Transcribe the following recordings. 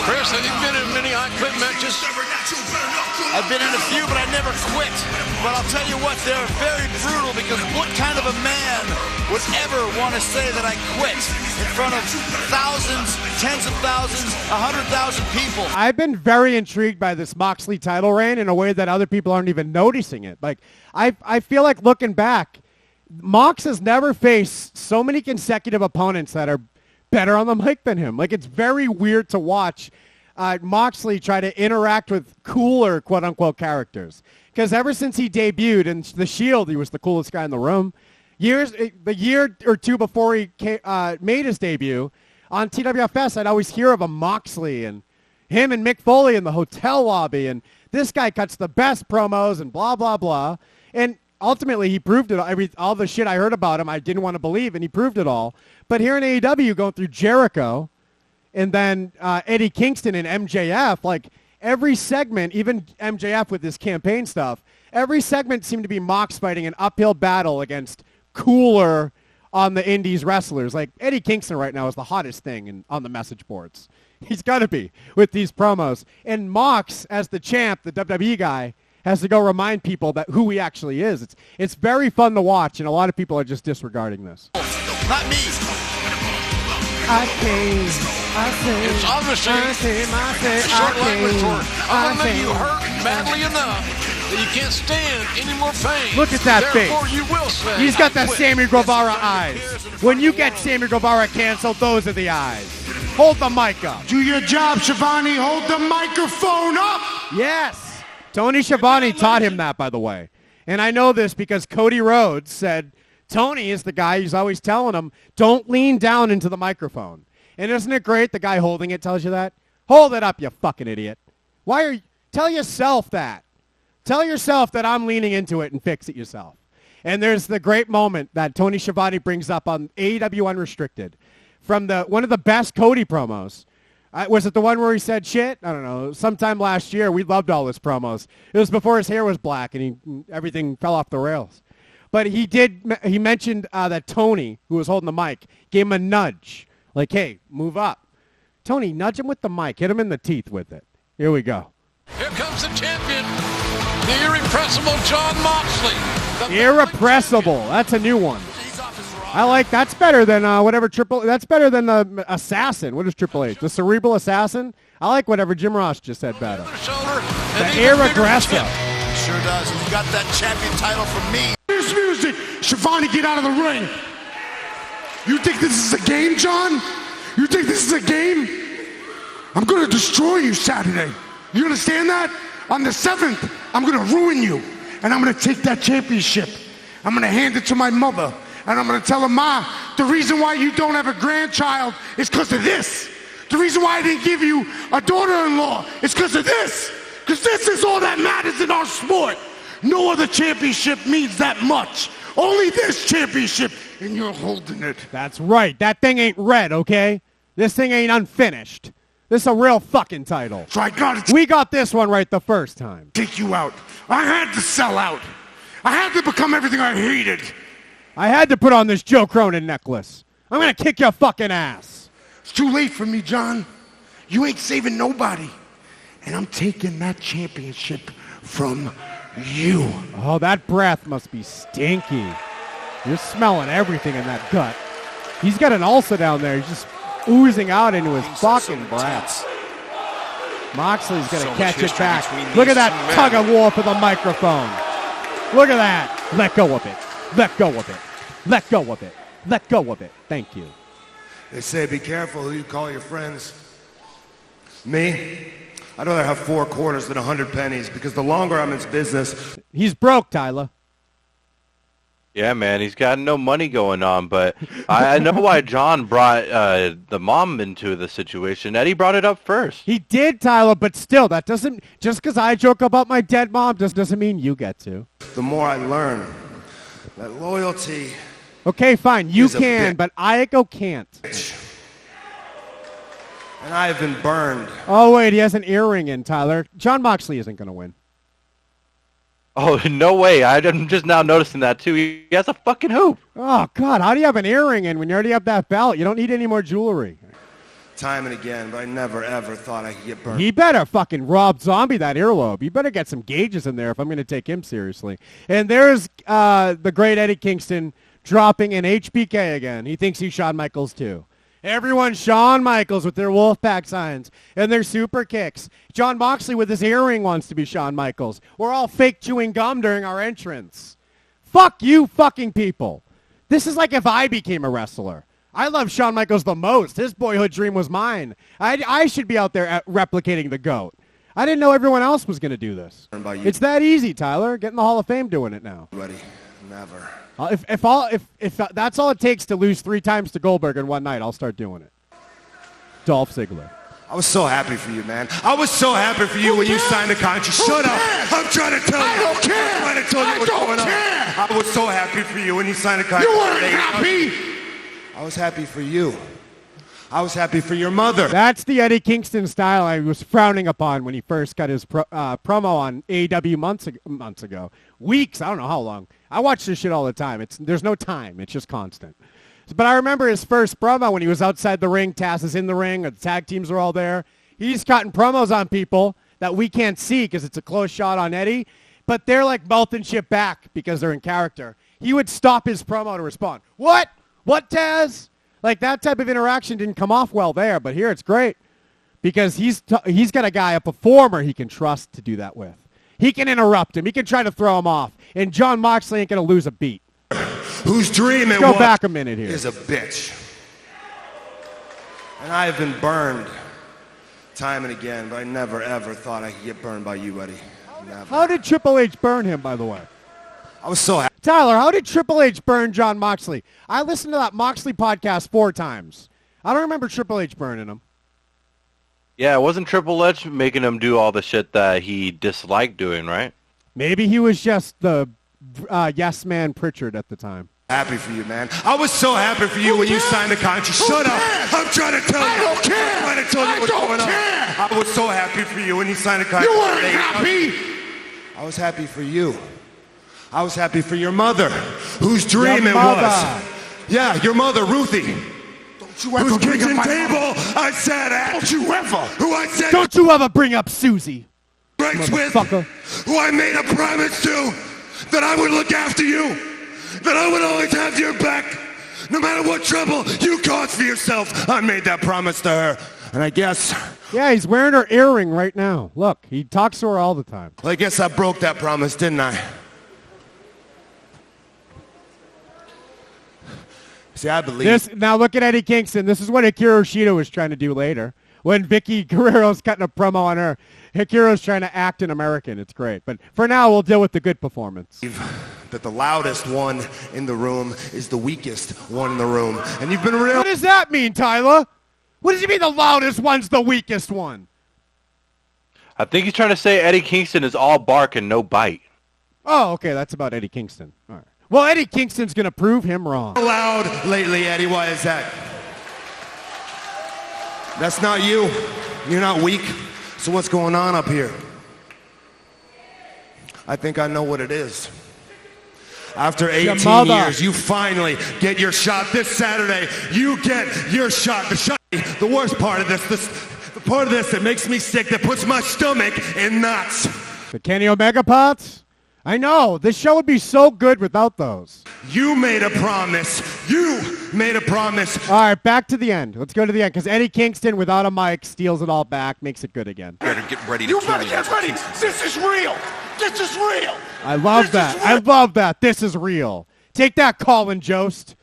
Chris, have you been in many I Quit matches? I've been in a few, but I never quit. But I'll tell you what, they're very brutal because what kind of a man would ever want to say that I quit in front of thousands, tens of thousands, 100,000 people? I've been very intrigued by this Moxley title reign in a way that other people aren't even noticing it. Like, I feel like looking back, Mox has never faced so many consecutive opponents that are better on the mic than him. Like, it's very weird to watch Moxley try to interact with cooler, quote-unquote, characters. Because ever since he debuted in The Shield, he was the coolest guy in the room. The year or two before he made his debut, on TWFS, I'd always hear of a Moxley and him and Mick Foley in the hotel lobby, and this guy cuts the best promos and blah, blah, blah. And ultimately, he proved it. All the shit I heard about him, I didn't want to believe, and he proved it all. But here in AEW, going through Jericho, and then Eddie Kingston and MJF, like every segment, even MJF with this campaign stuff, every segment seemed to be Mox fighting an uphill battle against cooler on the indies wrestlers. Like Eddie Kingston right now is the hottest thing on the message boards. He's got to be with these promos. And Mox, as the champ, the WWE guy, has to go remind people that who he actually is. It's very fun to watch, and a lot of people are just disregarding this. Not me. It's obviously a short language for I'm going to make you hurt badly enough that you can't stand any more pain. Look at that Therefore, face. You will say, he's got the Sammy Guevara eyes. When you get Sammy Guevara canceled, those are the eyes. Hold the mic up. Do your job, Shivani. Hold the microphone up. Yes. Tony Schiavone taught him that, by the way. And I know this because Cody Rhodes said Tony is the guy who's always telling him, don't lean down into the microphone. And isn't it great the guy holding it tells you that? Hold it up, you fucking idiot. Tell yourself that. Tell yourself that I'm leaning into it and fix it yourself. And there's the great moment that Tony Schiavone brings up on AEW Unrestricted from one of the best Cody promos. Was it the one where he said shit? I don't know. Sometime last year, we loved all his promos. It was before his hair was black and everything fell off the rails. But he mentioned that Tony, who was holding the mic, gave him a nudge. Like, hey, move up. Tony, nudge him with the mic. Hit him in the teeth with it. Here we go. Here comes the champion, the irrepressible Jon Moxley. Irrepressible. That's a new one. I like that's better than that's better than the assassin. What is Triple H? The cerebral assassin? I like whatever Jim Ross just said better. The irregressive. Sure does. You got that champion title from me. Here's music. Shivani, get out of the ring. You think this is a game, John? You think this is a game? I'm going to destroy you Saturday. You understand that? On the 7th, I'm going to ruin you. And I'm going to take that championship. I'm going to hand it to my mother. And I'm going to tell her, Ma, the reason why you don't have a grandchild is because of this. The reason why I didn't give you a daughter-in-law is because of this. Because this is all that matters in our sport. No other championship means that much. Only this championship, and you're holding it. That's right. That thing ain't red, okay? This thing ain't unfinished. This is a real fucking title. So we got this one right the first time. Take you out. I had to sell out. I had to become everything I hated. I had to put on this Joe Cronin necklace. I'm going to kick your fucking ass. It's too late for me, John. You ain't saving nobody. And I'm taking that championship from you. Oh, that breath must be stinky. You're smelling everything in that gut. He's got an ulcer down there. He's just oozing out into his fucking breath. Moxley's going to catch it back. Look at that tug of war for the microphone. Look at that. Let go of it. Let go of it. Let go of it. Let go of it. Thank you. They say be careful who you call your friends. Me? I'd rather have 4 quarters than 100 pennies because the longer I'm in this business... He's broke, Tyler. Yeah, man, he's got no money going on, but I know why John brought the mom into the situation. Eddie brought it up first. He did, Tyler, but still, that doesn't... Just because I joke about my dead mom doesn't mean you get to. The more I learn, that loyalty... Okay, fine, you can, but Ayako can't. And I have been burned. Oh, wait, he has an earring in, Tyler. Jon Moxley isn't going to win. Oh, no way. I'm just now noticing that, too. He has a fucking hoop. Oh, God. How do you have an earring in when you already have that belt? You don't need any more jewelry. Time and again, but I never, ever thought I could get burned. He better fucking Rob Zombie that earlobe. You better get some gauges in there if I'm going to take him seriously. And there's the great Eddie Kingston dropping an HBK again. He thinks he's Shawn Michaels, too. Everyone's Shawn Michaels with their Wolfpack signs and their super kicks. John Moxley with his earring wants to be Shawn Michaels. We're all fake chewing gum during our entrance. Fuck you fucking people. This is like if I became a wrestler. I love Shawn Michaels the most. His boyhood dream was mine. I should be out there replicating the GOAT. I didn't know everyone else was going to do this. It's that easy, Tyler. Get in the Hall of Fame doing it now. Buddy, never. If that's all it takes to lose 3 times to Goldberg in one night, I'll start doing it. Dolph Ziggler. I was so happy for you, man. I was so happy for you when you signed the contract. Shut up. I'm trying to tell you. I don't care. I'm trying to tell you what's going on. I was so happy for you when you signed the contract. You weren't happy. I was happy for you. I was happy for your mother. That's the Eddie Kingston style I was frowning upon when he first got his promo on AEW months ago. Weeks, I don't know how long. I watch this shit all the time. There's no time. It's just constant. But I remember his first promo when he was outside the ring. Taz is in the ring. The tag teams are all there. He's cutting promos on people that we can't see because it's a close shot on Eddie. But they're like melting shit back because they're in character. He would stop his promo to respond. What? What, Taz? Like, that type of interaction didn't come off well there, but here it's great because he's got a guy, a performer he can trust to do that with. He can interrupt him. He can try to throw him off, and John Moxley ain't going to lose a beat. Whose dream it Go back a minute here. Is a bitch. And I have been burned time and again, but I never, ever thought I could get burned by you, buddy. Never. How did Triple H burn him, by the way? I was so happy. Tyler, how did Triple H burn John Moxley? I listened to that Moxley podcast 4 times. I don't remember Triple H burning him. Yeah, it wasn't Triple H making him do all the shit that he disliked doing, right? Maybe he was just the yes man Pritchard at the time. Happy for you, man. I was so happy for you when you signed the contract. Shut up. I'm trying to tell you. I don't care. I'm trying to tell you what's going on. I was so happy for you when you signed the contract. You weren't happy. I was happy for you. I was happy for your mother, whose dream it was. Yeah, your mother, Ruthie. Don't you ever Whose bring up kitchen my table mother. I sat at. Don't you ever. Who I said Don't you ever bring up Susie. breaks with. Motherfucker. Who I made a promise to that I would look after you. That I would always have your back. No matter what trouble you cause for yourself. I made that promise to her. And I guess... Yeah, he's wearing her earring right now. Look, he talks to her all the time. Well, I guess I broke that promise, didn't I? See, I believe... This, now look at Eddie Kingston. This is what Hikaru Shida was trying to do later. When Vicky Guerrero's cutting a promo on her, Hikaru's trying to act an American. It's great. But for now, we'll deal with the good performance. That the loudest one in the room is the weakest one in the room. And you've been real... What does that mean, Tyler? What does he mean the loudest one's the weakest one? I think he's trying to say Eddie Kingston is all bark and no bite. Oh, okay. That's about Eddie Kingston. All right. Well, Eddie Kingston's going to prove him wrong. Loud lately, Eddie. Why is that? That's not you. You're not weak. So what's going on up here? I think I know what it is. After 18 years, you finally get your shot this Saturday. You get your shot. The worst part of this, the part of this that makes me sick, that puts my stomach in knots. The Kenny Omega pots? I know. This show would be so good without those. You made a promise. You made a promise. All right, back to the end. Let's go to the end, because Eddie Kingston, without a mic, steals it all back, makes it good again. Better get ready to You better get ready. This is real. This is real. I love that. I love that. This is real. Take that, Colin Jost.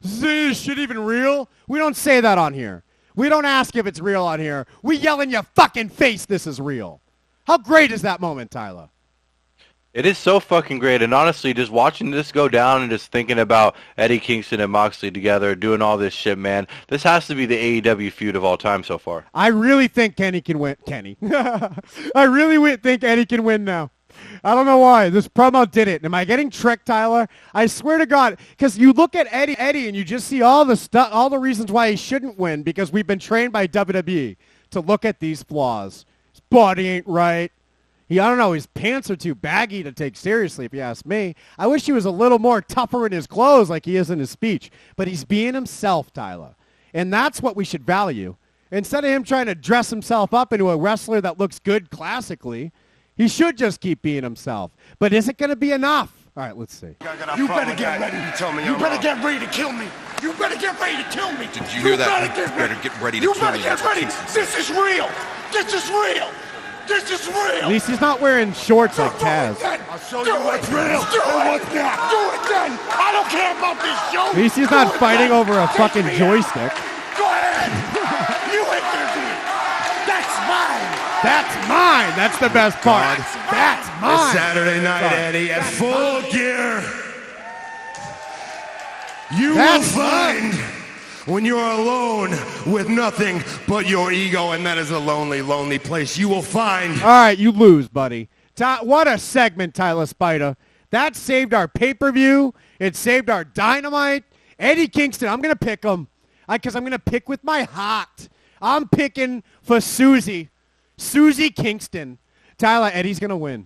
Is this shit even real? We don't say that on here. We don't ask if it's real on here. We yell in your fucking face, this is real. How great is that moment, Tyler? It is so fucking great, and honestly, just watching this go down and just thinking about Eddie Kingston and Moxley together doing all this shit, man, this has to be the AEW feud of all time so far. I really think Kenny can win. I really think Eddie can win now. I don't know why. This promo did it. Am I getting tricked, Tyler? I swear to God, because you look at Eddie, and you just see all the stuff, all the reasons why he shouldn't win, because we've been trained by WWE to look at these flaws. His body ain't right. I don't know, his pants are too baggy to take seriously, if you ask me. I wish he was a little more tougher in his clothes like he is in his speech. But he's being himself, Tyler. And that's what we should value. Instead of him trying to dress himself up into a wrestler that looks good classically, he should just keep being himself. But is it going to be enough? All right, let's see. You better get ready. You better get ready to kill me. You better get ready to kill me. Did you hear that? You better get ready to You kill better me. get ready. This is real. This is real. This is real. At least he's not wearing shorts like Taz. I'll show you what's real and what's not. Do it then. I don't care about this show. At least he's not fighting over a fucking joystick. Go ahead. You injured me. That's mine. That's mine. That's the best part. That's It's mine. Saturday night, Eddie, at Full Gear. You That's will find when you're alone with nothing but your ego, and that is a lonely, lonely place. You will find. All right, you lose, buddy. What a segment, Tyler Spida. That saved our pay-per-view. It saved our Dynamite. Eddie Kingston, I'm going to pick him because I'm going to pick with my heart. I'm picking for Susie Kingston. Tyler, Eddie's going to win.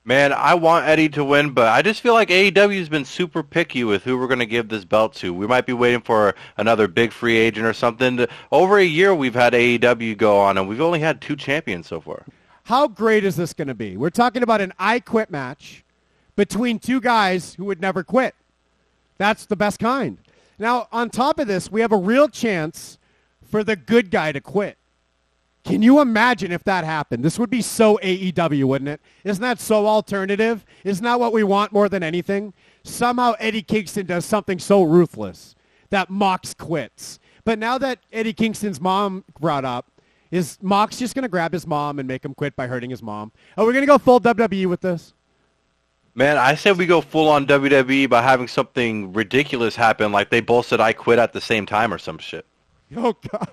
Man, I want Eddie to win, but I just feel like AEW's been super picky with who we're going to give this belt to. We might be waiting for another big free agent or something. Over a year we've had AEW go on, and we've only had 2 champions so far. How great is this going to be? We're talking about an I Quit match between 2 guys who would never quit. That's the best kind. Now, on top of this, we have a real chance for the good guy to quit. Can you imagine if that happened? This would be so AEW, wouldn't it? Isn't that so alternative? Isn't that what we want more than anything? Somehow Eddie Kingston does something so ruthless that Mox quits. But now that Eddie Kingston's mom brought up, is Mox just going to grab his mom and make him quit by hurting his mom? Are we going to go full WWE with this? Man, I said we go full on WWE by having something ridiculous happen, like they both said I quit at the same time or some shit. Oh, God.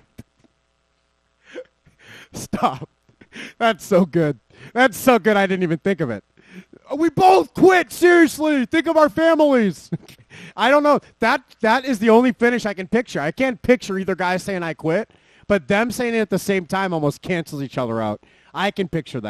Stop. That's so good. That's so good I didn't even think of it. We both quit, seriously. Think of our families. I don't know. That is the only finish I can picture. I can't picture either guy saying I quit, but them saying it at the same time almost cancels each other out. I can picture that.